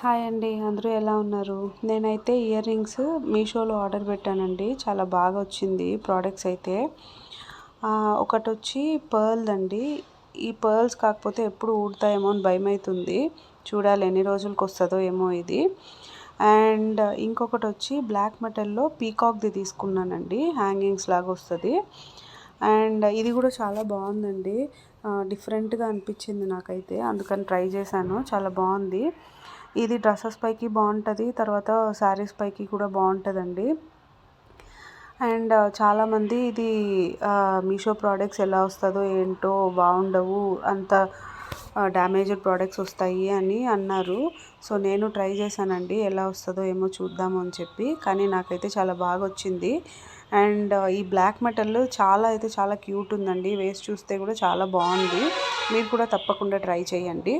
Hi అండి, అందరూ ఎలా ఉన్నారు? నేనైతే ఇయర్ రింగ్స్ మీషోలో ఆర్డర్ పెట్టానండి. చాలా బాగా వచ్చింది ప్రోడక్ట్స్ అయితే. ఒకటొచ్చి పర్ల్ అండి. ఈ పర్ల్స్ కాకపోతే ఎప్పుడు ఊడతాయేమో అని భయమవుతుంది. చూడాలి ఎన్ని రోజులకు వస్తుందో ఏమో ఇది. అండ్ ఇంకొకటి వచ్చి బ్లాక్ మెటల్లో పీకాక్ది తీసుకున్నానండి. హ్యాంగింగ్స్ లాగా వస్తుంది. అండ్ ఇది కూడా చాలా బాగుందండి. డిఫరెంట్గా అనిపించింది నాకైతే, అందుకని ట్రై చేశాను. చాలా బాగుంది. ఇది డ్రెస్సెస్ పైకి బాగుంటుంది, తర్వాత శారీస్ పైకి కూడా బాగుంటుందండి. అండ్ చాలామంది ఇది మీషో ప్రోడక్ట్స్ ఎలా వస్తుందో ఏంటో, బాగుండవు, అంత డ్యామేజ్డ్ ప్రోడక్ట్స్ వస్తాయి అని అన్నారు. సో నేను ట్రై చేశానండి, ఎలా వస్తుందో ఏమో చూద్దాము అని చెప్పి. కానీ నాకైతే చాలా బాగా వచ్చింది. అండ్ ఈ బ్లాక్ మెటల్ చాలా క్యూట్ ఉందండి. వేసి చూస్తే కూడా చాలా బాగుంది. మీరు కూడా తప్పకుండా ట్రై చేయండి.